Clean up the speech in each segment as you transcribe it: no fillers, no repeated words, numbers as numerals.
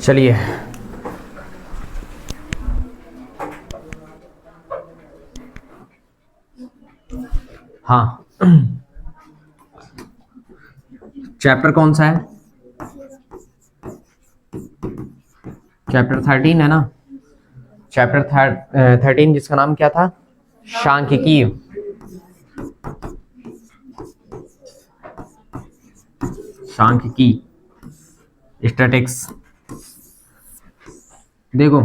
चलिए हाँ, चैप्टर कौन सा है? चैप्टर 13 है ना। चैप्टर 13 जिसका नाम क्या था? सांख्यिकी। सांख्यिकी, स्टैटिक्स। देखो,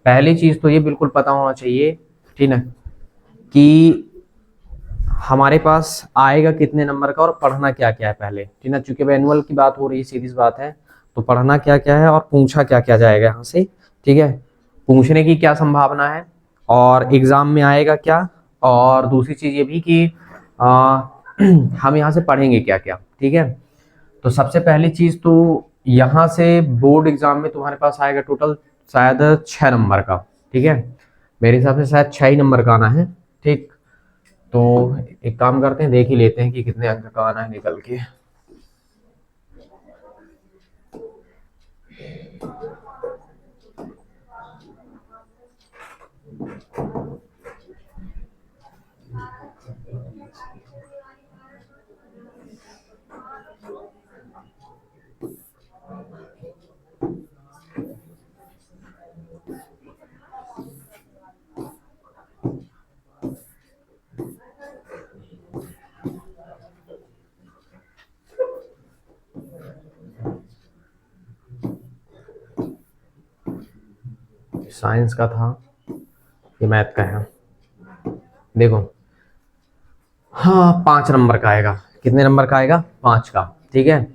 पहली चीज तो ये बिल्कुल पता होना चाहिए, ठीक है, कि हमारे पास आएगा कितने नंबर का और पढ़ना क्या क्या है पहले, ठीक है। चूंकि एनुअल की बात हो रही है, सीधी सी बात है, तो पढ़ना क्या क्या है और पूछा क्या क्या जाएगा यहाँ से, ठीक है। पूछने की क्या संभावना है और एग्जाम में आएगा क्या, और दूसरी चीज ये भी कि हम यहाँ से पढ़ेंगे क्या क्या, ठीक है। तो सबसे पहली चीज तो यहाँ से बोर्ड एग्जाम में तुम्हारे पास आएगा टोटल शायद 6 नंबर का, ठीक है। मेरे हिसाब से शायद 6 ही नंबर का आना है, ठीक। तो एक काम करते हैं, देख ही लेते हैं कि कितने अंक का आना है निकल के। साइंस का था, ये मैथ का है। देखो, हाँ 5 नंबर का आएगा। कितने नंबर का आएगा? 5 का, ठीक है।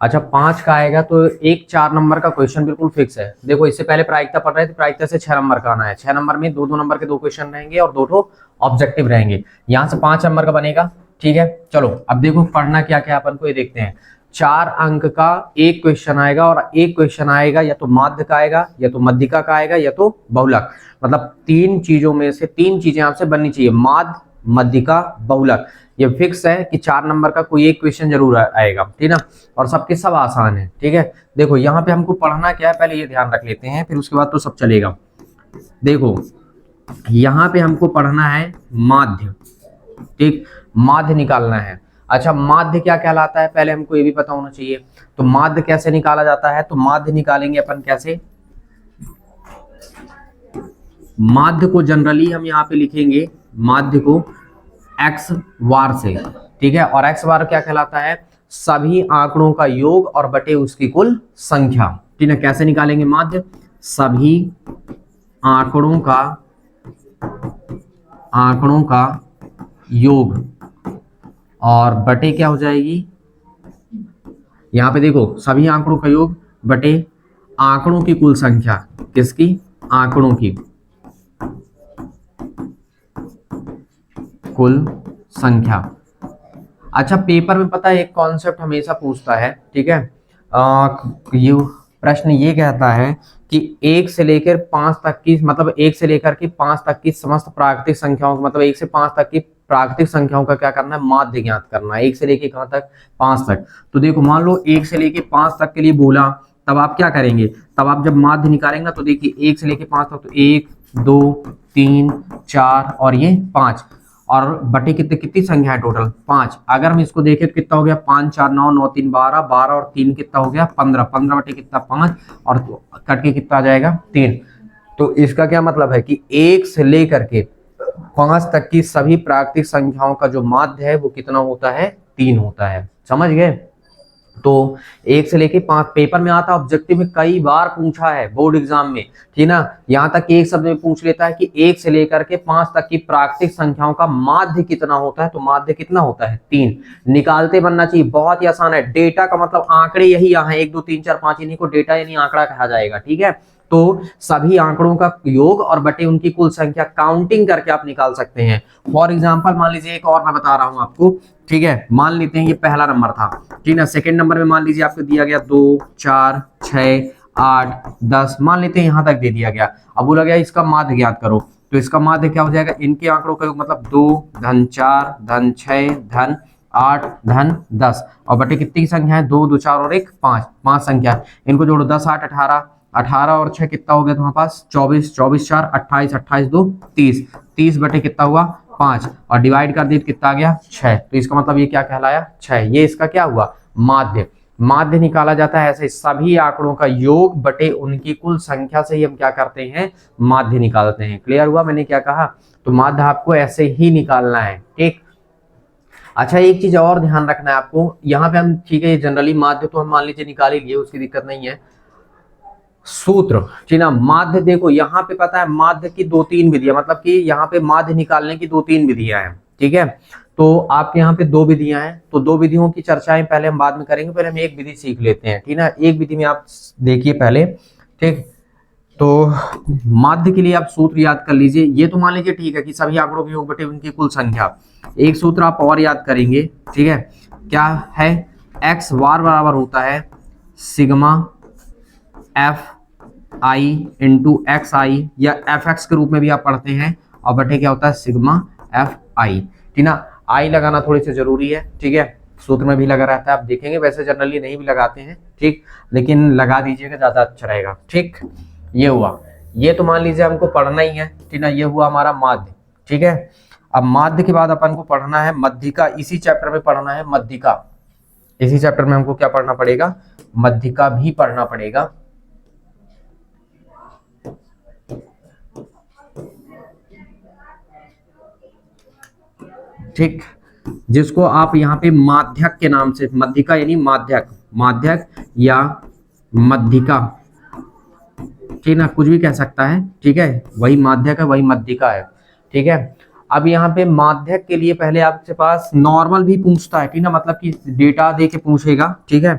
अच्छा 5 का आएगा तो एक 4 नंबर का क्वेश्चन बिल्कुल फिक्स है। देखो, इससे पहले प्रायिकता पढ़ रहे थे, प्रायिकता से 6 नंबर का आना है। 6 नंबर में 2-2 नंबर के 2 क्वेश्चन रहेंगे और 2 ऑब्जेक्टिव रहेंगे। यहाँ से 5 नंबर का बनेगा, ठीक है। चलो अब देखो पढ़ना क्या क्या अपन को, ये देखते हैं। 4 अंक का एक क्वेश्चन आएगा और एक क्वेश्चन आएगा या तो माध्य का आएगा, या तो मध्यिका का आएगा, या तो बहुलक। मतलब 3 चीजों में से 3 चीजें आपसे बननी चाहिए, माध्य, मध्यिका, बहुलक। ये फिक्स है कि 4 नंबर का कोई एक क्वेश्चन जरूर आएगा, ठीक ना। और सबके सब आसान है, ठीक है। देखो यहाँ पे हमको पढ़ना क्या है, पहले ये ध्यान रख लेते हैं, फिर उसके बाद तो सब चलेगा। देखो यहाँ पे हमको पढ़ना है माध्य, ठीक, माध्य निकालना है। अच्छा माध्य क्या कहलाता है, पहले हमको ये भी पता होना चाहिए। तो माध्य कैसे निकाला जाता है? तो माध्य निकालेंगे अपन कैसे? माध्य को जनरली हम यहाँ पे लिखेंगे, माध्य को एक्स बार से, ठीक है। और एक्स बार क्या कहलाता है? सभी आंकड़ों का योग और बटे उसकी कुल संख्या, ठीक है। कैसे निकालेंगे माध्य? सभी आंकड़ों का योग और बटे क्या हो जाएगी? यहां पे देखो, सभी आंकड़ों का योग बटे आंकड़ों की कुल संख्या। किसकी? आंकड़ों की कुल संख्या। अच्छा पेपर में पता है एक कॉन्सेप्ट हमेशा पूछता है, ठीक है। ये प्रश्न ये कहता है कि 1 से लेकर 5 तक की, मतलब 1 से लेकर के 5 तक की समस्त प्राकृतिक संख्याओं, मतलब 1 से 5 तक की प्राकृतिक संख्याओं का क्या करना है? माध्य ज्ञात करना है। 1 से लेके कहां तक? 5 तक। तो देखो मान लो 1 से लेके 5 तक के लिए बोला, तब आप क्या करेंगे? तब आप जब माध्य निकालेंगे ना, तो देखिए 1 से लेके 5 तक, तो 1 2 3 4 और ये 5, और बटे कितनी संख्या है टोटल? 5। अगर हम इसको देखें तो कितना हो गया? 5 4 9 9 3 12, 12 और 3 कितना हो गया? 15। 15 बटे कितना? 5, और कट के कितना आ जाएगा? 3। तो इसका क्या मतलब है कि 1 से लेकर के 5 तक की सभी प्राकृतिक संख्याओं का जो माध्य है वो कितना होता है? 3 होता है। समझ गए? तो 1 से लेके 5 पेपर में आता, ऑब्जेक्टिव में कई बार पूछा है बोर्ड एग्जाम में, ठीक ना। यहाँ तक कि एक शब्द में पूछ लेता है कि 1 से लेकर के 5 तक की प्राकृतिक संख्याओं का माध्य कितना होता है? तो माध्य कितना होता है? 3। निकालते बनना चाहिए, बहुत ही आसान है। डेटा का मतलब आंकड़े यही यहाँ 1 2 3 4 5, इन्हीं को डेटा यानी आंकड़ा कहा जाएगा, ठीक है। तो सभी आंकड़ों का योग और बटे उनकी कुल संख्या काउंटिंग करके आप निकाल सकते हैं। फॉर एग्जांपल मान लीजिए, एक और मैं बता रहा हूं आपको, ठीक है। मान लेते हैं ये पहला नंबर था, ठीक है। सेकंड नंबर में मान लीजिए आपको दिया गया 2 4 6 8 10, मान लेते हैं यहां तक दे दिया गया। अब बोला गया इसका माध्य ज्ञात करो, तो इसका माध्य क्या हो जाएगा? इनके आंकड़ों का योग, मतलब 2 धन 4 धन 6 धन 8 धन 10 और बटे कितनी की संख्या है, 2 2 4 और 1 5, 5 संख्या है। इनको जोड़ो 10 8 18, 18 और 6 कितना हो गया तुम्हारे पास 24, 24 4 28, 28 2 30, 30 बटे कितना हुआ 5 और डिवाइड कर दी तो कितना आ गया 6। तो इसका मतलब ये क्या कहलाया 6। ये इसका क्या हुआ माध्य। माध्य निकाला जाता है ऐसे सभी आंकड़ों का योग बटे उनकी कुल संख्या से ही हम क्या करते हैं माध्य निकालते हैं। क्लियर हुआ मैंने क्या कहा। तो माध्य आपको ऐसे ही निकालना है ठीक। अच्छा एक चीज और ध्यान रखना है आपको यहाँ पे हम ठीक है जनरली माध्य तो हम मान लीजिए निकाल ही लिए उसकी दिक्कत नहीं है। सूत्र ठीक ना माध्य देखो यहाँ पे पता है माध्य की 2-3 विधियां मतलब कि यहाँ पे माध्य निकालने की 2-3 विधियां हैं ठीक है। तो आपके यहाँ पे 2 विधियां हैं तो 2 विधियों की चर्चाएं पहले हम बाद में करेंगे। पहले हम एक विधि सीख लेते हैं ठीक ना। एक विधि में आप देखिए पहले ठीक। तो माध्य के लिए आप सूत्र याद कर लीजिए। ये तो मान लीजिए ठीक है कि सभी आंकड़ों के योग बटे उनकी कुल संख्या। एक सूत्र आप और याद करेंगे ठीक है क्या है एक्स वार बराबर होता है sigma f i into x i या एफ एक्स के रूप में भी आप पढ़ते हैं और बटे क्या होता है सिग्मा एफ आई ठीक ना। आई लगाना थोड़ी सी जरूरी है ठीक है सूत्र में भी लगा रहता है आप देखेंगे वैसे जनरली नहीं भी लगाते हैं ठीक लेकिन लगा दीजिएगा ज्यादा अच्छा रहेगा ठीक। ये हुआ ये तो मान लीजिए हमको पढ़ना ही है ठीक ना। ये हुआ हमारा माध्य ठीक है। अब माध्य के बाद अपन को पढ़ना है मध्यिका। इसी चैप्टर में पढ़ना है मध्यिका। इसी चैप्टर में हमको क्या पढ़ना पड़ेगा मध्यिका भी पढ़ना पड़ेगा। ठीक जिसको आप यहाँ पे माध्यक के नाम से मध्यिका यानी माध्यक माध्यक या मध्यिका ठीक ना कुछ भी कह सकता है ठीक है। वही माध्यक है वही मध्यिका है ठीक है। अब यहाँ पे माध्यक के लिए पहले आपके पास नॉर्मल भी पूछता है ठीक ना मतलब कि डेटा दे के पूछेगा ठीक है।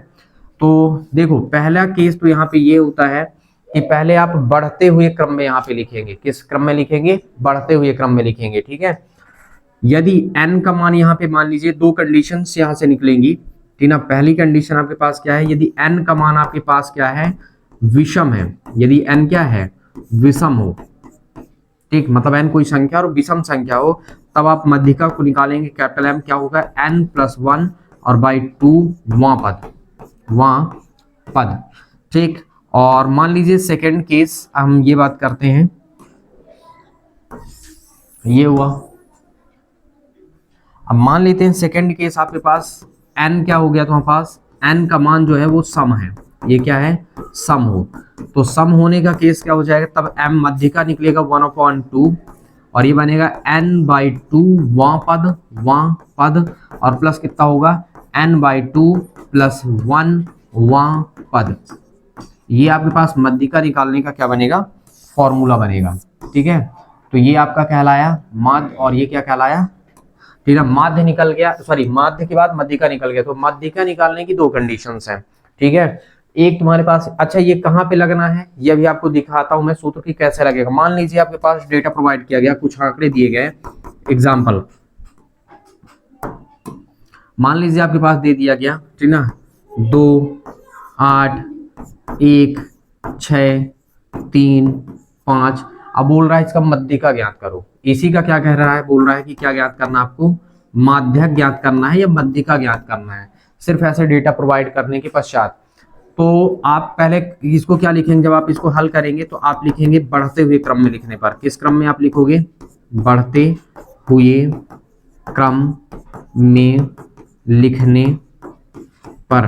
तो देखो पहला केस तो यहाँ पे ये होता है कि पहले आप बढ़ते हुए क्रम में यहाँ पे लिखेंगे। किस क्रम में लिखेंगे बढ़ते हुए क्रम में लिखेंगे ठीक है। यदि n का मान यहाँ पे मान लीजिए 2 कंडीशंस यहाँ से निकलेंगी ठीक ना। पहली कंडीशन आपके पास क्या है यदि n का मान आपके पास क्या है विषम है। यदि n क्या है विषम हो ठीक मतलब n कोई संख्या और विषम संख्या हो तब आप मध्यिका को निकालेंगे। कैपिटल M क्या होगा n+1 और बाई 2 वहाँ पद ठीक। और मान लीजिए सेकेंड केस हम ये बात करते हैं ये हुआ। अब मान लेते हैं सेकंड केस आपके पास n क्या हो गया तुम्हारे पास n का मान जो है वो सम है। ये क्या है सम हो तो सम होने का केस क्या हो जाएगा तब m मध्यिका निकलेगा 1/2 और ये बनेगा n/2 वहाँ पद और प्लस कितना होगा n/2 + 1 वहाँ पद। ये आपके पास मध्यिका निकालने का क्या बनेगा फॉर्मूला बनेगा ठीक है। तो ये आपका कहलाया माध्य और ये क्या कहलाया ठीक है। माध्य निकल गया सॉरी माध्य के बाद मध्यिका निकल गया। तो मध्यिका निकालने की 2 कंडीशंस हैं ठीक है। एक तुम्हारे पास अच्छा ये कहाँ पे लगना है ये भी आपको दिखाता हूं मैं सूत्र की कैसे लगेगा। मान लीजिए आपके पास डेटा प्रोवाइड किया गया कुछ आंकड़े दिए गए एग्जाम्पल मान लीजिए आपके पास दे दिया गया ठीक ना 2 8 1 6 3 5। अब बोल रहा है इसका मध्यिका ज्ञात करो। इसी का क्या कह रहा है बोल रहा है कि क्या ज्ञात करना आपको माध्यक ज्ञात करना है या मध्यिका ज्ञात करना है सिर्फ ऐसे डेटा प्रोवाइड करने के पश्चात। तो आप पहले इसको क्या लिखेंगे जब आप इसको हल करेंगे तो आप लिखेंगे बढ़ते हुए क्रम में लिखने पर। किस क्रम में आप लिखोगे बढ़ते हुए क्रम में लिखने पर।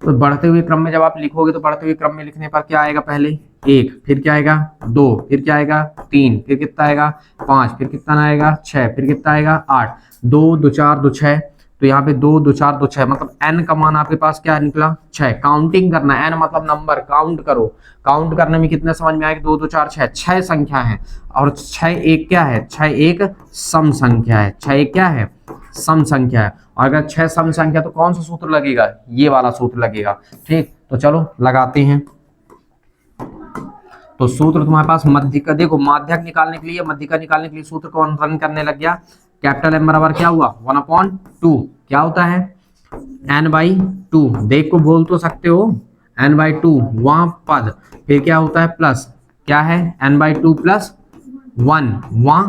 तो बढ़ते हुए क्रम में जब आप लिखोगे तो बढ़ते हुए क्रम में लिखने पर क्या आएगा पहले 1 फिर क्या आएगा 2 फिर क्या आएगा 3 फिर कितना आएगा 5 फिर कितना आएगा 6 फिर कितना आएगा 8 2 2 4 2 6। तो यहाँ पे 2 2 4 2 6 मतलब n का मान आपके पास क्या निकला 6। काउंटिंग करना n मतलब नंबर काउंट करो। काउंट करने में कितने समझ में आएगा 2 2 4 6 6 संख्या है और 6 1 क्या है 6 1 सम संख्या है। 6 1 क्या है सम संख्या है और अगर 6 सम संख्या तो कौन सा सूत्र लगेगा ये वाला सूत्र लगेगा ठीक। तो चलो लगाते हैं। तो सूत्र तुम्हारे पास मध्यिका देखो माध्यक निकालने के लिए मध्यिका निकालने के लिए सूत्र कौन रन करने लग गया कैपिटल M बराबर क्या हुआ 1/2 क्या होता है n/2 देख को बोल तो सकते हो n/2 वहाँ पद फिर क्या होता है प्लस क्या है n/2 + 1 वहाँ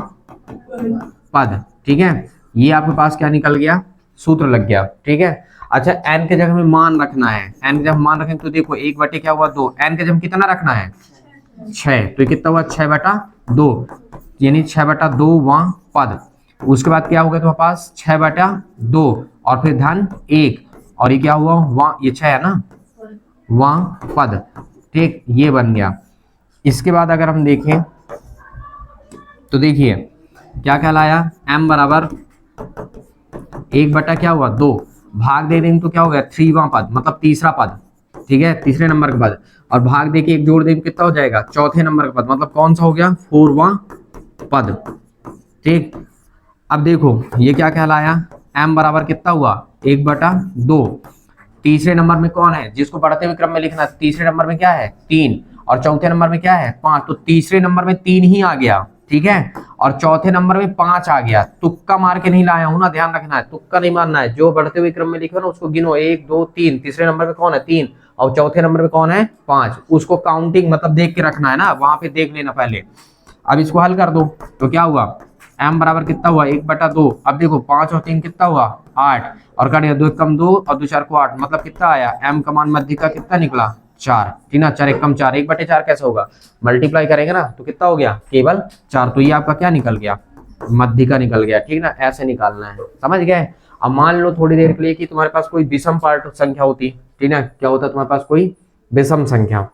पद ठीक है। ये आपके पास क्या निकल गया सूत्र लग गया, ठीक है। अच्छा n के जगह हमें मान रखना है, n के जगह मान रखें तो देखो 1 बटे क्या हुआ 2, n के जगह कितना रखना है 6, तो ये कितना हुआ 6/2, यानी 6/2 वहां पद। उसके बाद क्या हो गया तुम्हारे पास 6/2 और फिर धन 1, और ये क्या हुआ वहां, ये 6 है ना वहां पद, ठीक, ये बन गया। इसके बाद अगर हम देखें तो देखिए क्या कहलाया, m बराबर 1 बटा क्या हुआ 2, भाग दे देंगे तो क्या हो गया 3वां पद, मतलब तीसरा पद, ठीक है, तीसरे नंबर का पद, और भाग दे के एक जोड़ देंगे कितना हो जाएगा चौथे नंबर का पद, मतलब कौन सा हो गया 4वां पद, ठीक। अब देखो ये क्या कहलाया, m बराबर कितना हुआ 1/2, तीसरे नंबर में कौन है जिसको बढ़ते हुए क्रम में लिखना, तीसरे नंबर में क्या है 3, और चौथे नंबर में क्या है 5, तो तीसरे नंबर में 3 ही आ गया, ठीक है, और चौथे नंबर में 5 आ गया। तुक्का मार के नहीं लाया हूं ना, ध्यान रखना है, तुक्का नहीं मारना है, जो बढ़ते हुए क्रम में लिखो ना उसको गिनो 1 2 3, तीसरे नंबर में कौन है 3, और चौथे नंबर में कौन है 5, उसको काउंटिंग मतलब देख के रखना है ना, वहां पे देख लेना पहले। अब इसको हल कर दो तो क्या हुआ, m बराबर कितना हुआ 1/2, अब देखो 5 और 3 कितना हुआ 8, और कट गया 2 कम 2 और 2 4 को 8, मतलब कितना आया m का मान मध्य का कितना निकला 4, ठीक ना, 4 1 कम 4, 1/4 कैसे होगा, मल्टीप्लाई करेंगे ना तो कितना हो गया केवल 4, तो ये आपका क्या निकल गया मध्य का निकल गया, ठीक ना, ऐसे निकालना है, समझ गए। अब मान लो थोड़ी देर के लिए कि तुम्हारे पास कोई विषम पार्ट संख्या होती, ठीक ना, क्या होता है तुम्हारे पास कोई विषम संख्या,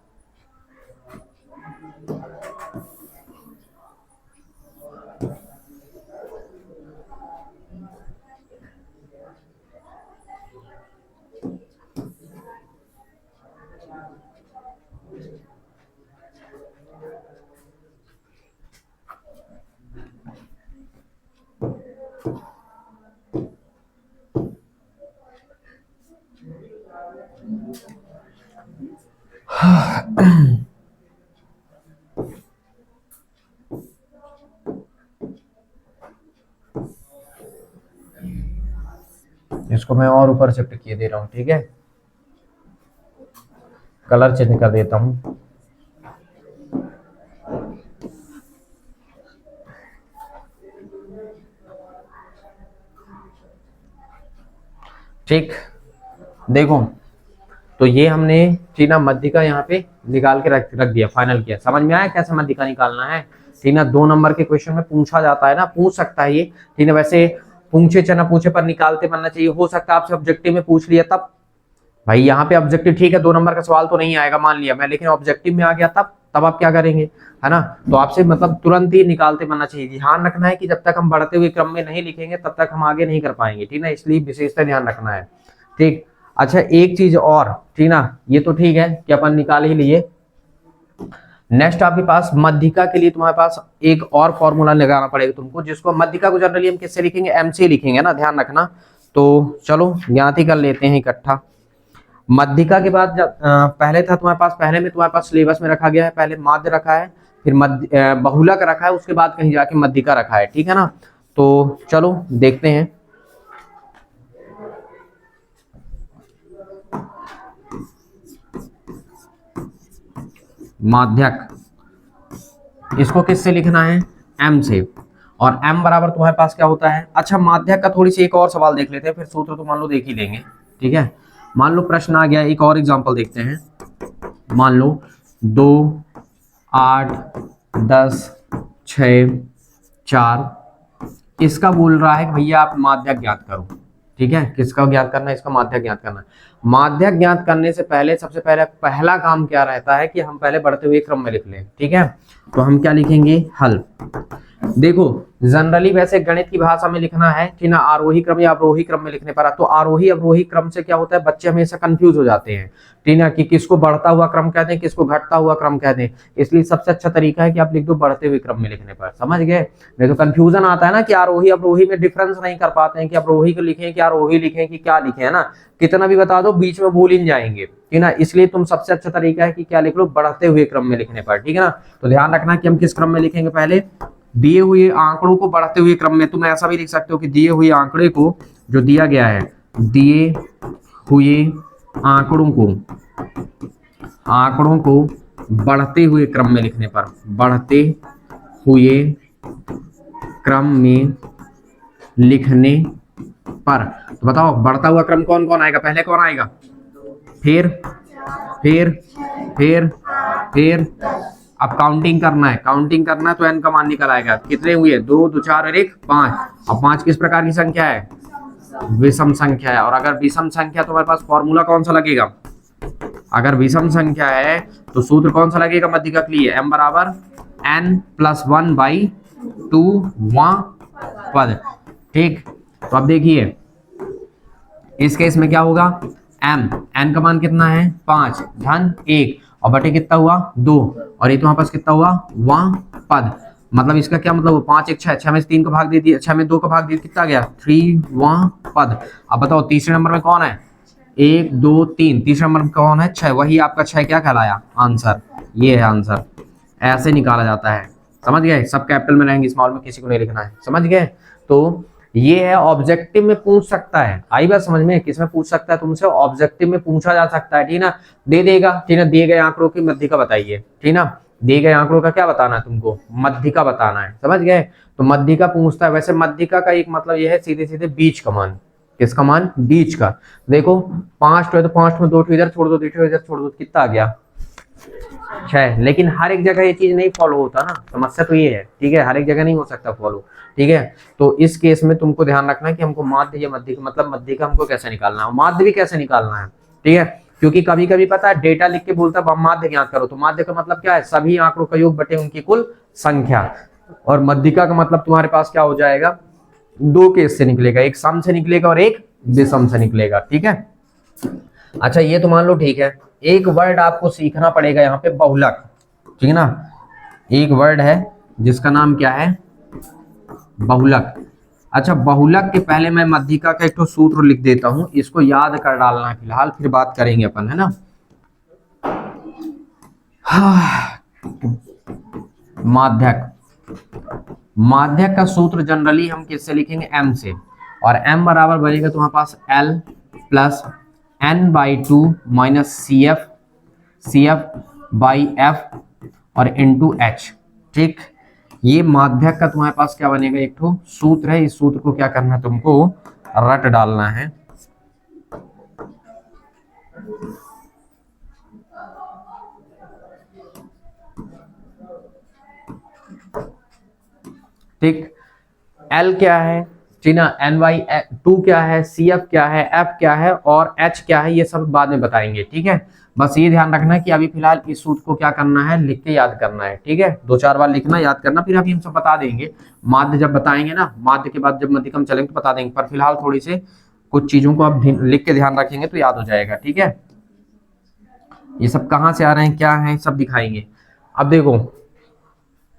इसको मैं और ऊपर शिफ्ट किए दे रहा हूं, ठीक है, कलर चेंज कर देता हूं। ठीक, देखो तो ये हमने ठीक ना मध्य का यहाँ पे निकाल के रख दिया, फाइनल किया, समझ में आया कैसे मध्य का निकालना है, ठीक ना। 2 नंबर के क्वेश्चन में पूछा जाता है ना, पूछ सकता है ये, ठीक है, वैसे पूछे चाहे ना पूछे पर निकालते बनना चाहिए, हो सकता है आपसे ऑब्जेक्टिव में पूछ लिया तब, भाई यहाँ पे ऑब्जेक्टिव ठीक है 2 नंबर का सवाल तो नहीं आएगा मान लिया मैं, लेकिन ऑब्जेक्टिव में आ गया तब आप क्या करेंगे, है ना, तो आपसे मतलब तुरंत ही निकालते बनना चाहिए। ध्यान रखना है कि जब तक हम बढ़ते हुए क्रम में नहीं लिखेंगे तब तक हम आगे नहीं कर पाएंगे, ठीक ना, इसलिए विशेषता ध्यान रखना है, ठीक। अच्छा एक चीज और, ठीक ना, ये तो ठीक है कि अपन निकाल ही लिए, नेक्स्ट आपके पास मध्यिका के लिए तुम्हारे पास एक और फॉर्मूला लगाना पड़ेगा तुमको, जिसको मध्यिका को जनरली हम किससे लिखेंगे m से लिखेंगे ना, ध्यान रखना। तो चलो ज्ञात ही कर लेते हैं इकट्ठा। मध्यिका के बाद पहले था तुम्हारे पास, पहले में तुम्हारे पास सिलेबस में रखा गया है, पहले माध्य रखा है, फिर मध्य बहुलक रखा है, उसके बाद कहीं जाके मध्यिका रखा है, ठीक है ना। तो चलो देखते हैं, माध्यक इसको किससे लिखना है m से, और m बराबर तुम्हारे पास क्या होता है। अच्छा माध्यक का थोड़ी सी एक और सवाल देख लेते हैं, फिर सूत्र तो मान लो देख ही लेंगे, ठीक है। मान लो प्रश्न आ गया, एक और एग्जांपल देखते हैं, मान लो 2 8 10 6 4, इसका बोल रहा है कि भैया आप माध्यक ज्ञात करो, ठीक है, किसका ज्ञात करना है, इसका माध्यक ज्ञात करना है। माध्यक ज्ञात करने से पहले सबसे पहले पहला काम क्या रहता है कि हम पहले बढ़ते हुए क्रम में लिख लें, ठीक है। तो हम क्या लिखेंगे हल, देखो जनरली वैसे गणित की भाषा में लिखना है, ठीक ना, आरोही क्रम या अवरोही क्रम में लिखने पर, तो आरोही अवरोही क्रम से क्या होता है बच्चे हमेशा कंफ्यूज हो जाते हैं, ठीक ना, कि किसको बढ़ता हुआ क्रम कहते हैं किसको घटता हुआ क्रम कहते हैं, इसलिए सबसे अच्छा तरीका है कि आप लिख दो बढ़ते हुए क्रम में लिखने पर, समझ गए। नहीं तो कंफ्यूजन आता है ना कि आरोही अवरोही में डिफरेंस नहीं कर पाते हैं कि अवरोही को लिखें कि आरोही लिखें कि क्या लिखें, है ना, कितना भी बता दो बीच में भूल ही जाएंगे, ठीक ना, इसलिए तुम सबसे अच्छा तरीका है कि क्या लिख लो बढ़ते हुए क्रम में लिखने पर, ठीक है ना। तो ध्यान रखना कि हम किस क्रम में लिखेंगे, पहले दिए हुए आंकड़ों को बढ़ते हुए क्रम में, तुम ऐसा भी लिख सकते हो कि दिए हुए आंकड़े को जो दिया गया है, दिए हुए आंकड़ों को बढ़ते हुए क्रम में लिखने पर, बढ़ते हुए क्रम में लिखने पर। तो बताओ बढ़ता हुआ क्रम कौन कौन आएगा, पहले कौन आएगा, फिर फिर फिर फिर। अब काउंटिंग करना है, काउंटिंग करना है तो n का मान निकल आएगा। कितने हुए, 2 2 4 और 1 5। अब 5 किस प्रकार की संख्या है, विषम संख्या है। और अगर विषम संख्या तो हमारे पास फॉर्मूला कौन सा लगेगा, अगर विषम संख्या है तो सूत्र कौन सा लगेगा मध्यिका के लिए, m बराबर n+1/2वां पद। ठीक, तो अब देखिए इस केस में क्या होगा, n का मान कितना है 5 धन 1 और बटे कितना हुआ 2, और ये तो वहां पास कितना हुआ वां पद। मतलब इसका क्या मतलब, 5 1 6, 6 में 3 का भाग दे दिया, 6 में 2 का भाग दे दिया, कितना गया 3 वां पद। अब बताओ तीसरे नंबर में कौन है, 1 2 3, तीसरे नंबर में कौन है 6, वही आपका 6 क्या कहलाया आंसर, ये है आंसर। ऐसे निकाला जाता है, समझ गए, सब कैपिटल में रहेंगे, स्मॉल में किसी को नहीं लिखना है, समझ गए। तो ये है ऑब्जेक्टिव में पूछ सकता है, आई बात समझ में, किस में पूछ सकता है तुमसे, ऑब्जेक्टिव में पूछा जा सकता है, ठीक ना। दे देगा, ठीक ना, दिए गए आंकड़ों की मध्यिका बताइए, ठीक ना, दिए गए आंकड़ों का क्या बताना है तुमको, मध्यिका बताना है, समझ गए। तो मध्यिका पूछता है। वैसे मध्यिका का एक मतलब यह है सीधे सीधे बीच का मान, किसका मान, बीच का। देखो 5 तो है तो 5 में 2 इधर छोड़ दो, 2 इधर छोड़ दो, कितना आ गया 6। लेकिन हर एक जगह ये चीज नहीं फॉलो होता ना, समस्या तो ये है, ठीक है, हर एक जगह नहीं हो सकता फॉलो, ठीक है। तो इस केस में तुमको ध्यान रखना है कि हमको माध्य या मध्यिका, मतलब मध्यिका हमको कैसे निकालना है, माध्य भी कैसे निकालना है, ठीक है। क्योंकि कभी कभी पता है डेटा लिख के बोलता है माध्य ज्ञात करो, तो माध्य का मतलब क्या है, सभी आंकड़ों का योग बटे उनकी कुल संख्या। और मध्यिका का मतलब तुम्हारे पास क्या हो जाएगा, 2 केस से निकलेगा, एक सम से निकलेगा और एक विषम से निकलेगा, ठीक है। अच्छा ये तो मान लो ठीक है, एक वर्ड आपको सीखना पड़ेगा यहाँ पे, बहुलक, ठीक है ना। एक वर्ड है जिसका नाम क्या है, बहुलक। अच्छा बहुलक के पहले मैं मध्यिका का एक तो सूत्र लिख देता हूं, इसको याद कर डालना है फिलहाल, फिर बात करेंगे अपन, है ना। माध्यक, माध्यक का सूत्र जनरली हम किससे लिखेंगे, m से, और m बराबर बनेगा तुम्हारे पास l plus n/2 minus cf by f और इंटू h, ठीक। ये माध्यक का तुम्हारे पास क्या बनेगा, एक तो सूत्र है, इस सूत्र को क्या करना है तुमको, रट डालना है। ठीक, L क्या है, ठीक ना, n/2 क्या है, CF क्या है, F क्या है और H क्या है, ये सब बाद में बताएंगे, ठीक है। बस ये ध्यान रखना है कि अभी फिलहाल इस सूत्र को क्या करना है, लिख के याद करना है, ठीक है। 2-4 बार लिखना, याद करना, फिर अभी हम सब बता देंगे, माध्य जब बताएंगे ना, माध्य के बाद जब मध्यिकम चलेंगे तो बता देंगे, पर फिलहाल थोड़ी से कुछ चीजों को आप लिख के ध्यान रखेंगे तो याद हो जाएगा, ठीक है। ये सब कहाँ से आ रहे हैं, क्या है, सब दिखाएंगे। अब देखो,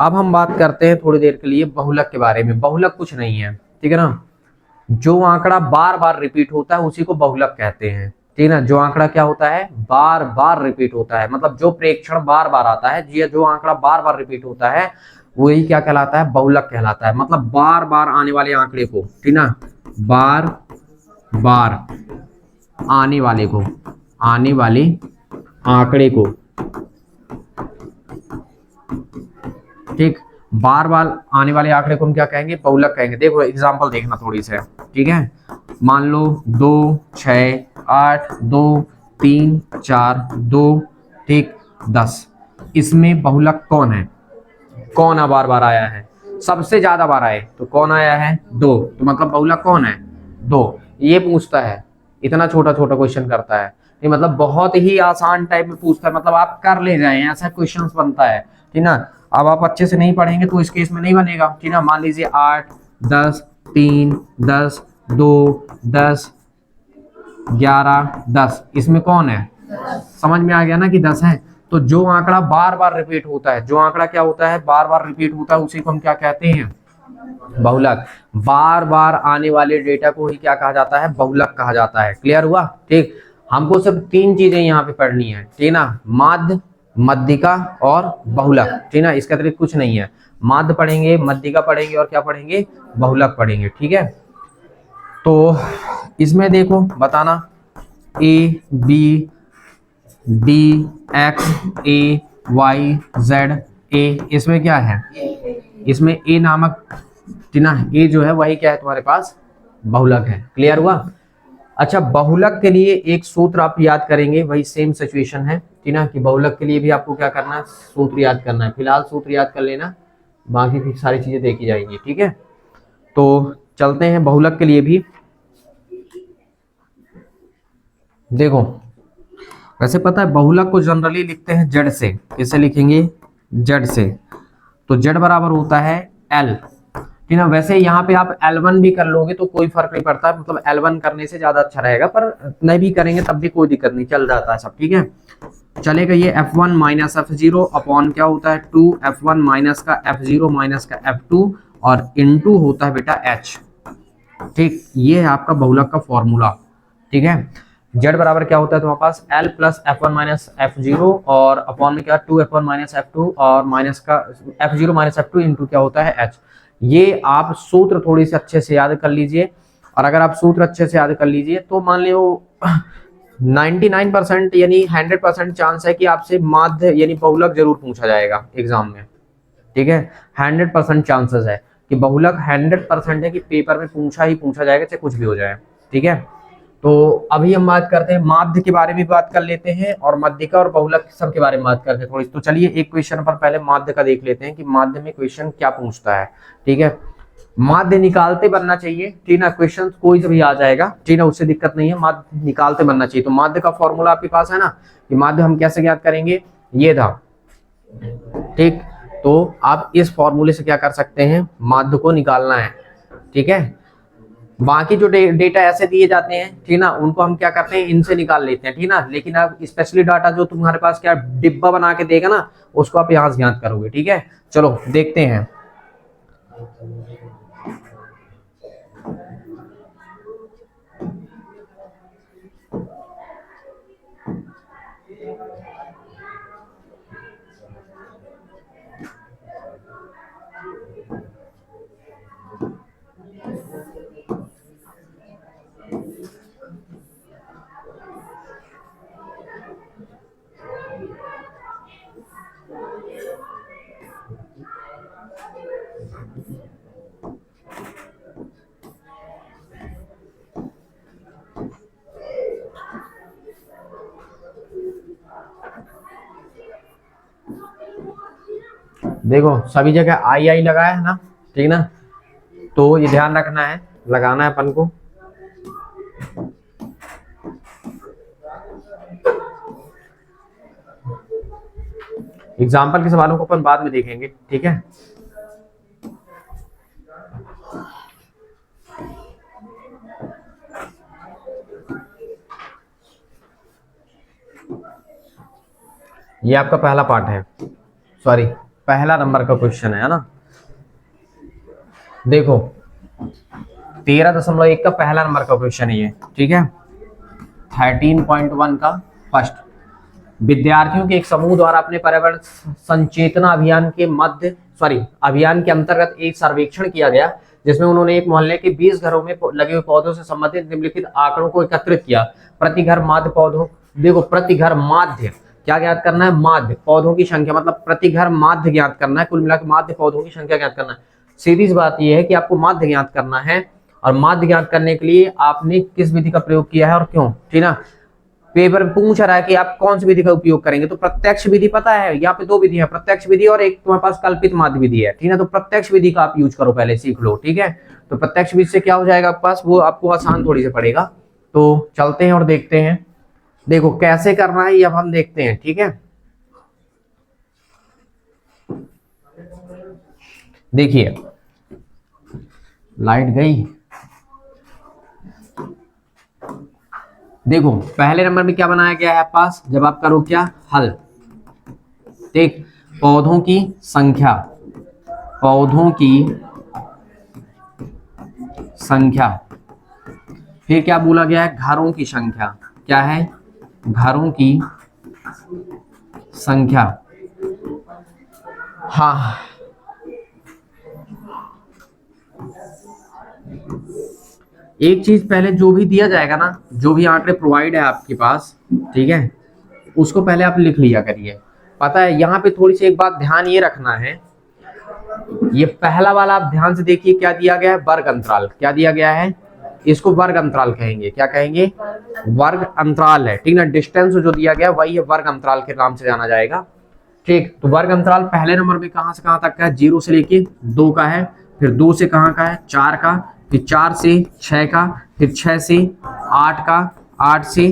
अब हम बात करते हैं थोड़ी देर के लिए बहुलक के बारे में। बहुलक कुछ नहीं है, ठीक है ना, जो आंकड़ा बार बार रिपीट होता है उसी को बहुलक कहते हैं, ठीक है ना। जो आंकड़ा क्या होता है, बार बार रिपीट होता है, मतलब जो प्रेक्षण बार बार आता है, जो आंकड़ा बार बार रिपीट होता है वही क्या कहलाता है, बहुलक कहलाता है। मतलब बार बार आने वाले आंकड़े को, ठीक ना, बार बार आने वाले को, आने वाले आंकड़े को, ठीक, बार बार आने वाले आंकड़े को हम क्या कहेंगे, बहुलक कहेंगे। देखो एग्जांपल देखना थोड़ी से, ठीक है। मान लो 2 6 8 2 3 4 2, ठीक, 10, इसमें बहुलक कौन है, कौन है बार बार आया है, सबसे ज्यादा बार आए तो कौन आया है 2, तो मतलब बहुलक कौन है 2। ये पूछता है, इतना छोटा छोटा क्वेश्चन करता है, ये मतलब बहुत ही आसान टाइप में पूछता है, मतलब आप कर ले जाए ऐसा क्वेश्चन बनता है, ठीक ना। अब आप अच्छे से नहीं पढ़ेंगे तो इस केस में नहीं बनेगा, ठीक ना। मान लीजिए 8 10 3 10 2 10 11 10, इसमें कौन है, समझ में आ गया ना कि 10 है। तो जो आंकड़ा बार बार रिपीट होता है, जो आंकड़ा क्या होता है बार बार रिपीट होता है, उसी को हम क्या कहते हैं, बहुलक। बार बार आने वाले डेटा को ही क्या कहा जाता है, बहुलक कहा जाता है। क्लियर हुआ, ठीक। हमको सिर्फ 3 चीजें यहाँ पे पढ़नी है, ठीक ना, माध्य, मध्यिका और बहुलक, ठीक ना, इसके अतिरिक्त कुछ नहीं है। माध्य पढ़ेंगे, मध्यिका पढ़ेंगे और क्या पढ़ेंगे, बहुलक पढ़ेंगे, ठीक है। तो इसमें देखो बताना, A B D X A Y Z A, इसमें क्या है, इसमें A नामक, ठीक ना, A जो है वही क्या है तुम्हारे पास बहुलक है। क्लियर हुआ? अच्छा, बहुलक के लिए एक सूत्र आप याद करेंगे, वही सेम सिचुएशन है, ठीक ना, कि बहुलक के लिए भी आपको क्या करना है, सूत्र याद करना है। फिलहाल सूत्र याद कर लेना, बाकी की सारी चीजें देखी जाएंगी, ठीक है। तो चलते हैं बहुलक के लिए भी। देखो, वैसे पता है बहुलक को जनरली लिखते हैं जेड से। किसे लिखेंगे? जेड से। तो जेड बराबर होता है एल, ठीक ना। वैसे यहाँ पे आप L1 भी कर लोगे तो कोई फर्क नहीं पड़ता, मतलब L1 करने से ज्यादा अच्छा रहेगा, पर नहीं भी करेंगे तब भी कोई दिक्कत नहीं, चल जाता है सब, ठीक है, चलेगा। ये F1 माइनस F0 अपॉन क्या होता है 2 F1 माइनस का F0 माइनस का F2 और इनटू होता है बेटा H, ठीक। ये है आपका बहुलक का फॉर्मूला, ठीक है। जेड बराबर क्या होता है तुम्हारे पास L plus F1 minus F0 और अपॉन में क्या 2 F1 माइनस F2 और माइनस का F0 माइनस F2 इंटू क्या होता है H। ये आप सूत्र थोड़ी से अच्छे से याद कर लीजिए, और अगर आप सूत्र अच्छे से याद कर लीजिए तो मान लो 99% यानी 100% चांस है कि आपसे माध्य यानी बहुलक जरूर पूछा जाएगा एग्जाम में, ठीक है। 100% चांसेस है कि बहुलक 100% है कि पेपर में पूछा ही पूछा जाएगा, चाहे कुछ भी हो जाए, ठीक है। तो अभी हम बात करते हैं माध्य के बारे में, बात कर लेते हैं, और मध्यिका और बहुलक सब के बारे में बात करते हैं थोड़ी। तो चलिए एक क्वेश्चन पर पहले माध्य का देख लेते हैं कि माध्य में क्वेश्चन क्या पूछता है, ठीक है। माध्य निकालते बनना चाहिए, ठीक ना, क्वेश्चन कोई से भी आ जाएगा, ठीक ना, उससे दिक्कत नहीं है, माध्य निकालते बनना चाहिए। तो माध्य का फॉर्मूला आपके पास है ना, कि माध्य हम कैसे ज्ञात करेंगे, ये था, ठीक। तो आप इस फॉर्मूले से क्या कर सकते हैं, माध्य को निकालना है, ठीक है। बाकी जो डेटा ऐसे दिए जाते हैं, ठीक ना, उनको हम क्या करते हैं, इनसे निकाल लेते हैं, ठीक ना। लेकिन आप स्पेशली डाटा जो तुम्हारे पास क्या डिब्बा बना के देगा ना, उसको आप यहाँ से ज्ञात करोगे, ठीक है। चलो देखते हैं। देखो सभी जगह आई आई लगाया है ना, ठीक ना, तो ये ध्यान रखना है, लगाना है अपन को। एग्जाम्पल के सवालों को अपन बाद में देखेंगे, ठीक है। ये आपका पहला पार्ट है, सॉरी पहला नंबर का क्वेश्चन है ना। देखो 13.1 का पहला नंबर का क्वेश्चन है ये, ठीक है। 13.1 का फर्स्ट, विद्यार्थियों के एक समूह द्वारा अपने पर्यावरण संचेतना अभियान के अंतर्गत एक सर्वेक्षण किया गया, जिसमें उन्होंने एक मोहल्ले के 20 घरों में लगे हुए पौधों से संबंधित निम्नलिखित आंकड़ों को एकत्रित किया। प्रति घर माध्य पौधों, देखो प्रति घर माध्य क्या ज्ञात करना है, माध्य पौधों की संख्या, मतलब प्रति घर माध्य ज्ञात करना है, कुल मिलाकर माध्य पौधों की संख्या ज्ञात करना है। सीधी सी बात यह है कि आपको माध्य ज्ञात करना है, और माध्य ज्ञात करने के लिए आपने किस विधि का प्रयोग किया है और क्यों, ठीक ना। पेपर पूछ रहा है कि आप कौन सी विधि का उपयोग करेंगे, तो प्रत्यक्ष विधि पता है, यहाँ पे दो विधि है, प्रत्यक्ष विधि और एक तुम्हारे पास कल्पित माध्य विधि है, ठीक है। तो प्रत्यक्ष विधि का आप यूज करो, पहले सीख लो, ठीक है। तो प्रत्यक्ष विधि से क्या हो जाएगा आपके पास, वो आपको आसान थोड़ी से पड़ेगा। तो चलते हैं और देखते हैं, देखो कैसे करना है ये अब हम देखते हैं, ठीक है। देखिए लाइट गई, देखो पहले नंबर में क्या बनाया गया है आपके पास, जब आप करो क्या हल, ठीक, पौधों की संख्या, पौधों की संख्या, फिर क्या बोला गया है, घरों की संख्या, क्या है, घरों की संख्या। हाँ एक चीज पहले जो भी दिया जाएगा ना, जो भी आंकड़े प्रोवाइड है आपके पास, ठीक है, उसको पहले आप लिख लिया करिए। पता है यहाँ पे थोड़ी सी एक बात ध्यान ये रखना है, ये पहला वाला आप ध्यान से देखिए क्या दिया गया है, वर्ग अंतराल, क्या दिया गया है, इसको वर्ग अंतराल कहेंगे। क्या कहेंगे? वर्ग अंतराल है, ठीक ना। डिस्टेंस जो दिया गया वही है, वर्ग अंतराल के नाम से जाना जाएगा, ठीक। तो वर्ग अंतराल पहले नंबर में कहां से कहां तक का है? 0 से लेके 2 का है, फिर 2 से कहां का है? 4 का, फिर 4 से 6 का, फिर 6 से 8 का, 8 से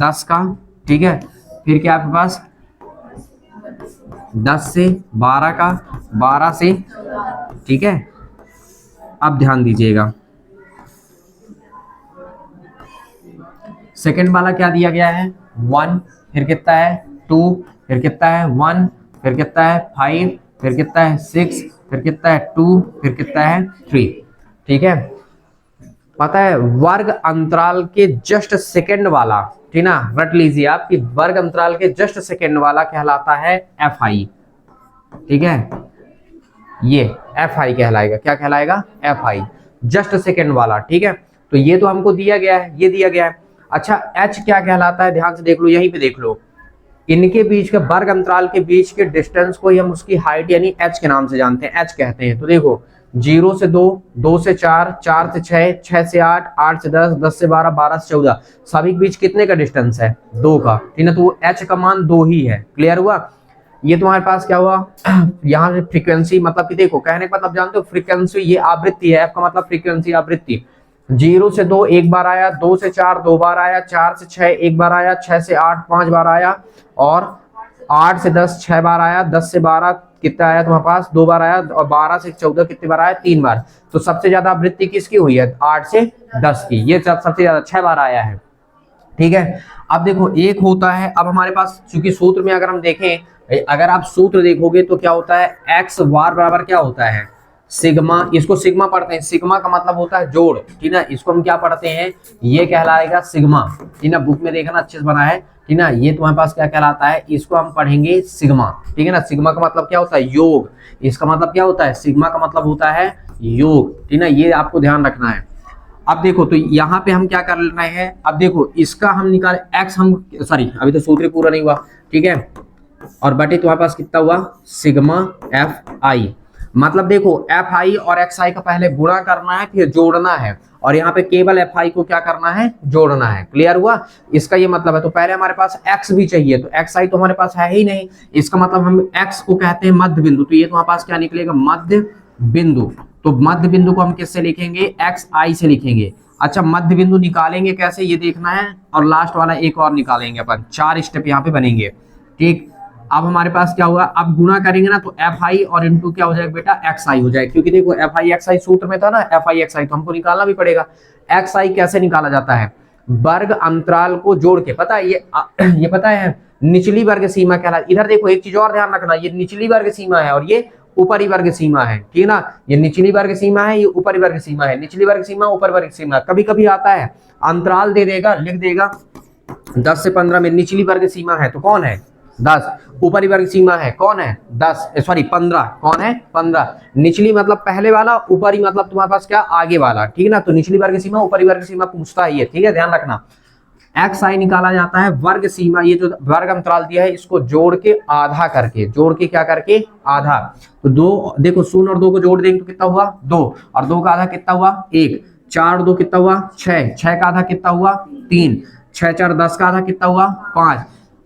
10 का, ठीक है। फिर क्या आपके पास? 10 से 12 का, 12 से, ठीक है। अब ध्यान दीजिएगा, सेकंड वाला क्या दिया गया है? 1, फिर कितना है? 2, फिर कितना है? 1, फिर कितना है? 5, फिर कितना है? 6, फिर कितना है? 2, फिर कितना है? 3, ठीक है। पता है वर्ग अंतराल के जस्ट सेकंड वाला, ठीक ना, रट लीजिए आप कि वर्ग अंतराल के जस्ट सेकंड वाला कहलाता है एफ आई, ठीक है। ये एफ आई कहलाएगा। क्या कहलाएगा? एफ आई, जस्ट सेकंड वाला, ठीक है। तो ये तो हमको दिया गया है, ये दिया गया है। अच्छा एच क्या कहलाता है? ध्यान से देख लो, यहीं पे देख लो, इनके बीच के वर्ग अंतराल के बीच के डिस्टेंस को ही हम उसकी हाइट यानी एच के नाम से जानते हैं, एच कहते हैं। तो देखो 0 से 2, 2 से 4, 4 से 6, 6 से 8, 8 से 10, 10 से 12, 12 से 14, सभी के बीच कितने का डिस्टेंस है? 2 का, ठीक है। तो एच का मान 2 ही है। क्लियर हुआ? ये तुम्हारे पास क्या हुआ? यहाँ से फ्रीक्वेंसी, मतलब कि देखो कहने का मतलब जानते हो, फ्रीक्वेंसी ये आवृत्ति है, एफ का मतलब फ्रीक्वेंसी आवृत्ति। 0 से 2 एक बार आया, 2 से 4 2 बार आया, 4 से 6 एक बार आया, 6 से 8 5 बार आया, और 8 से 10 6 बार आया, 10 से 12 कितना आया तुम्हारे पास? 2 बार आया, और 12 से 14 कितनी बार आया? 3 बार। तो सबसे ज्यादा आवृत्ति किसकी हुई है? 8 से 10 की, ये सबसे ज्यादा 6 बार आया है, ठीक है। अब देखो एक होता है, अब हमारे पास चूंकि सूत्र में अगर हम देखें, अगर आप सूत्र देखोगे तो क्या होता है? एक्स वार बराबर क्या होता है? सिग्मा। इसको सिग्मा पढ़ते हैं, सिग्मा का मतलब होता है जोड़, ठीक ना। इसको हम क्या पढ़ते हैं? ये कहलाएगा सिग्मा, ठीक ना। बुक में देखना अच्छे से बना है, ठीक ना। ये तुम्हारे पास क्या कहलाता है? इसको हम पढ़ेंगे सिग्मा, ठीक है ना। सिग्मा का मतलब क्या होता है? योग। इसका मतलब क्या होता है? सिग्मा का मतलब होता है योग, ठीक ना। ये आपको ध्यान रखना है। अब देखो तो यहाँ पे हम क्या कर रहे हैं? अब देखो इसका हम निकाल एक्स, हम सॉरी अभी तो सूत्र पूरा नहीं हुआ, ठीक है। और बटे तुम्हारे पास कितना हुआ? सिग्मा एफ आई। मतलब देखो एफ आई और एक्स आई का पहले गुणा करना है, फिर जोड़ना है, और यहाँ पे केवल एफ आई को क्या करना है? जोड़ना है। क्लियर हुआ? इसका ये मतलब है। तो पहले हमारे पास एक्स भी चाहिए, तो एक्स आई तो हमारे पास है ही नहीं, इसका मतलब हम एक्स को कहते हैं मध्य बिंदु। तो ये तुम्हारे पास क्या निकलेगा? मध्य बिंदु। तो मध्य बिंदु को हम किससे लिखेंगे? एक्स आई से लिखेंगे। अच्छा मध्य बिंदु निकालेंगे कैसे ये देखना है, और लास्ट वाला एक और निकालेंगे अपन, 4 स्टेप यहाँ पे बनेंगे, ठीक। अब हमारे पास क्या हुआ? अब गुणा करेंगे ना, तो एफ आई और इंटू क्या हो जाएगा बेटा? एक्स आई हो जाएगा, क्योंकि देखो एफ आई एक्स आई सूत्र में था ना, एफ आई एक्स आई, तो हमको निकालना भी पड़ेगा। एक्स आई कैसे निकाला जाता है? वर्ग अंतराल को जोड़ के, पता है ये पता है निचली वर्ग सीमा कहला। इधर देखो एक चीज और ध्यान रखना, ये निचली वर्ग सीमा है और ये ऊपरी वर्ग सीमा है, ठीक है ना। ये निचली वर्ग सीमा है, ये ऊपरी वर्ग सीमा है। निचली वर्ग सीमा, ऊपरी वर्ग सीमा। कभी कभी आता है अंतराल दे देगा, लिख देगा 10 से 15 में निचली वर्ग सीमा है, तो कौन है? 10। ऊपरी वर्ग सीमा है, कौन है? 10 सॉरी 15, कौन है? 15। निचली मतलब पहले वाला, ऊपरी मतलब तुम्हारे पास क्या? आगे वाला, ठीक है ना। तो निचली वर्ग सीमा, ऊपरी वर्ग सीमा पूछता है ये, ठीक है, ध्यान रखना। एक्स आई निकाला जाता है वर्ग सीमा, ये जो वर्ग अंतराल दिया है इसको जोड़ के आधा करके, जोड़ के क्या करके? आधा। तो 2 देखो 0 और 2 को जोड़ देंगे तो कितना हुआ? 2, और 2 का आधा कितना हुआ? 1। 4 और 2 कितना हुआ? 6। 6 का आधा कितना हुआ? 3। 6 4 10 का आधा कितना हुआ? 5।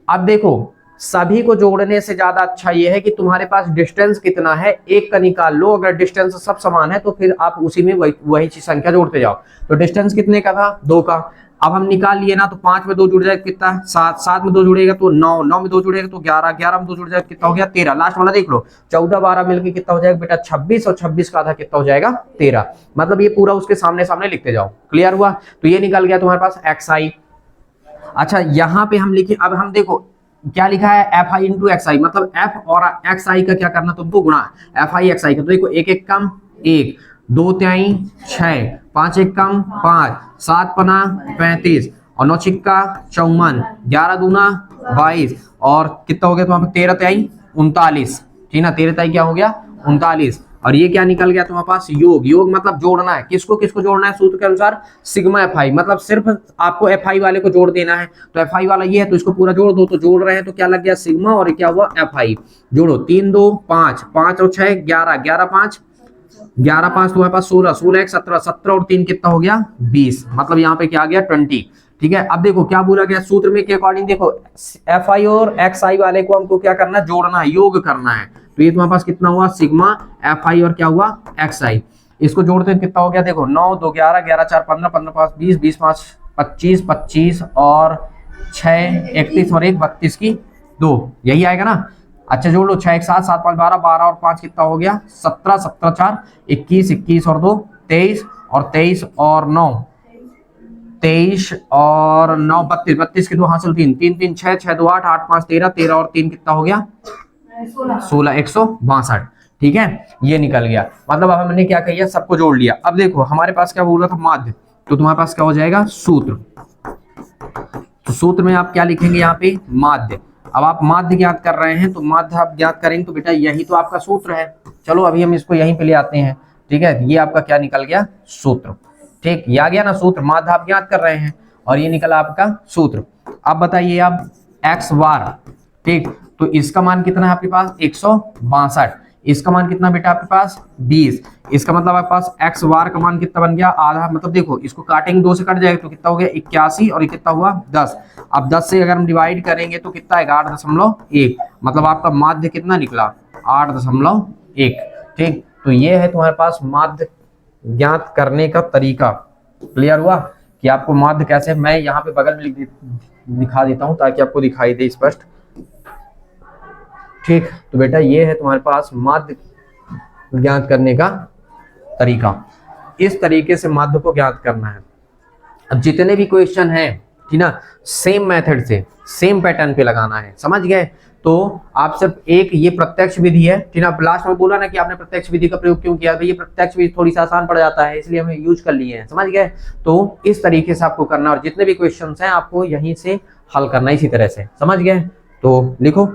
अब देखो सभी को जोड़ने से ज्यादा अच्छा ये है कि तुम्हारे पास डिस्टेंस कितना है एक का निकाल लो। अगर डिस्टेंस सब समान है तो फिर आप उसी में वही संख्या जोड़ते जाओ। तो डिस्टेंस कितने का था? 2 का। अब हम निकाल लिए ना, तो 5 में 2 जुड़ जाएगा कितना? 7। 7 में 2 जुड़ेगा तो 9। 9 में 2 जुड़ेगा तो 11। 11 में 2 जुड़ जाएगा कितना हो गया? 13। लास्ट वाला देख लो, 14 12 मिलकर कितना हो जाएगा बेटा? 26, और 26 का आधा कितना हो जाएगा? 13। मतलब ये पूरा उसके सामने सामने लिखते जाओ। क्लियर हुआ? तो ये निकल गया तुम्हारे पास एक्स आई। अच्छा यहाँ पे हम लिखे, अब हम देखो क्या लिखा है? एफ आई इंटू एक्स आई, मतलब एफ और एक्स आई का क्या करना तुमको? गुणा। एफ आई एक्स आई का, तो देखो 1 1 कम 1, 2 3 6, 5 1 कम 5, 7 पना 35, और 9 छिक्का 54, 11 दूना 22, और कितना हो गया तुम्हारे? 13 तिहाई 39, ठीक ना। 13 तिहाई क्या हो गया? 39। और ये क्या निकल गया तुम्हारे पास? योग। योग मतलब जोड़ना है, किसको किसको जोड़ना है? सूत्र के अनुसार सिग्मा एफ आई, मतलब सिर्फ आपको एफ आई वाले को जोड़ देना है। तो एफ आई वाला ये है तो इसको पूरा जोड़ दो। तो जोड़ रहे हैं तो क्या लग गया? सिग्मा, और क्या हुआ? F I. जोड़ो 3 2 5, 5 और 6 11, 11 5 11 5 तुम्हारे पास 16, 16 1 17, 17 और 3 कितना हो गया 20, मतलब यहाँ पे क्या आ गया 20। ठीक है, अब देखो क्या बोला गया सूत्र में के अकॉर्डिंग, देखो एफ आई और एक्स आई वाले को हमको क्या करना है, जोड़ना है, योग करना है। तो ये तुम्हारे पास कितना हुआ सिग्मा एफ आई और क्या हुआ एक्स आई, इसको जोड़ते हैं कितना हो गया, देखो 9 2 11, 11 4 15, 15 5 20, 20 5 25, 25 और 6 31 और 1 32 की 2, यही आएगा ना। अच्छा जोड़ लो, 6 1 7, 7 5 12, 12 और 5 कितना हो गया 17, 17 4 21, 21 और 2 23 और 23 और 9 23 और 9 32, 32 के 2 हासिल 3 3 3 6 6 2 8 8 5 13, 13 और 3 कितना हो गया 16, 162। ठीक है, ये निकल गया, मतलब अब हमने क्या किया सबको जोड़ लिया। अब देखो हमारे पास क्या बोल रहा था माध्य, तो तुम्हारे पास क्या हो जाएगा सूत्र। तो सूत्र में आप क्या लिखेंगे यहाँ पे माध्य। अब आप माध्य ज्ञात कर रहे हैं, तो माध्य आप ज्ञात करेंगे तो बेटा यही तो आपका सूत्र है। चलो अभी हम इसको यहीं पे ले आते हैं। ठीक है, ये आपका क्या निकल गया सूत्र। ठीक, ये आ गया ना सूत्र, माध्य आप ज्ञात कर रहे हैं और ये निकला आपका सूत्र। अब बताइए आप एक्स वार, ठीक, तो इसका मान कितना है आपके पास 162, इसका मान कितना बेटा आपके पास 20, इसका मतलब आपके पास एक्स वार का मान कितना बन गया आधा, मतलब देखो इसको काटेंगे 2 से कट जाएगा तो कितना हो गया 81 और ये कितना हुआ 10। अब 10 से अगर हम डिवाइड करेंगे तो कितना आएगा 8.1, मतलब आपका माध्य कितना निकला 8.1। ठीक, तो ये है तुम्हारे पास माध्य ज्ञात करने का तरीका। क्लियर हुआ कि आपको माध्य कैसे, मैं यहाँ पे बगल में दिखा देता हूँ ताकि आपको दिखाई दे स्पष्ट। ठीक, तो बेटा ये है तुम्हारे पास माध्य ज्ञात करने का तरीका, इस तरीके से माध्य को ज्ञात करना है। अब जितने भी क्वेश्चन हैं ठीक ना, सेम मेथड से सेम पैटर्न पे लगाना है, समझ गए। तो आप सब एक ये प्रत्यक्ष विधि है ठीक ना, लास्ट में बोला ना कि आपने प्रत्यक्ष विधि का प्रयोग क्यों किया, तो ये प्रत्यक्ष विधि थोड़ी सी आसान पड़ जाता है इसलिए हमें यूज कर लिए हैं, समझ गए। तो इस तरीके से आपको करना और जितने भी क्वेश्चन हैं आपको यहीं से हल करना इसी तरह से, समझ गए। तो लिखो